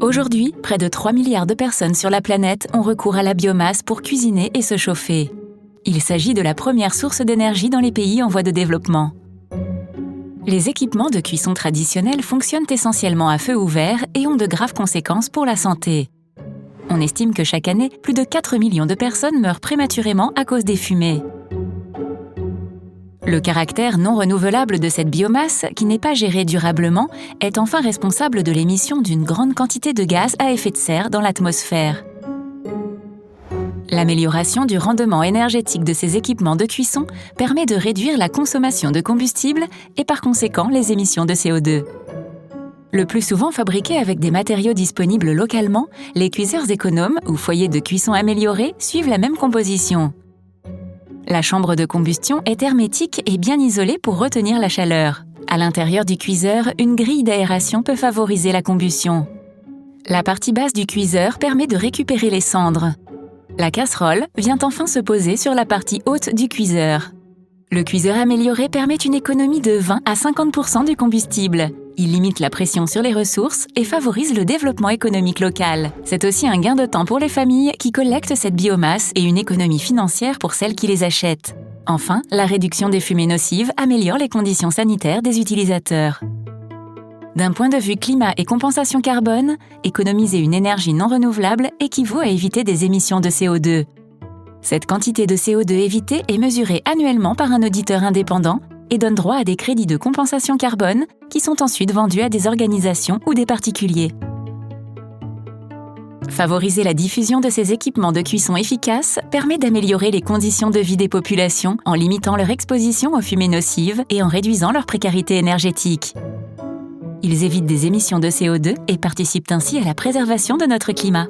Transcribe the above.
Aujourd'hui, près de 3 milliards de personnes sur la planète ont recours à la biomasse pour cuisiner et se chauffer. Il s'agit de la première source d'énergie dans les pays en voie de développement. Les équipements de cuisson traditionnels fonctionnent essentiellement à feu ouvert et ont de graves conséquences pour la santé. On estime que chaque année, plus de 4 millions de personnes meurent prématurément à cause des fumées. Le caractère non renouvelable de cette biomasse, qui n'est pas gérée durablement, est enfin responsable de l'émission d'une grande quantité de gaz à effet de serre dans l'atmosphère. L'amélioration du rendement énergétique de ces équipements de cuisson permet de réduire la consommation de combustible et par conséquent les émissions de CO2. Le plus souvent fabriqués avec des matériaux disponibles localement, les cuiseurs économes ou foyers de cuisson améliorés suivent la même composition. La chambre de combustion est hermétique et bien isolée pour retenir la chaleur. À l'intérieur du cuiseur, une grille d'aération peut favoriser la combustion. La partie basse du cuiseur permet de récupérer les cendres. La casserole vient enfin se poser sur la partie haute du cuiseur. Le cuiseur amélioré permet une économie de 20 à 50% du combustible. Il limite la pression sur les ressources et favorise le développement économique local. C'est aussi un gain de temps pour les familles qui collectent cette biomasse et une économie financière pour celles qui les achètent. Enfin, la réduction des fumées nocives améliore les conditions sanitaires des utilisateurs. D'un point de vue climat et compensation carbone, économiser une énergie non renouvelable équivaut à éviter des émissions de CO2. Cette quantité de CO2 évitée est mesurée annuellement par un auditeur indépendant et donne droit à des crédits de compensation carbone qui sont ensuite vendus à des organisations ou des particuliers. Favoriser la diffusion de ces équipements de cuisson efficaces permet d'améliorer les conditions de vie des populations en limitant leur exposition aux fumées nocives et en réduisant leur précarité énergétique. Ils évitent des émissions de CO2 et participent ainsi à la préservation de notre climat.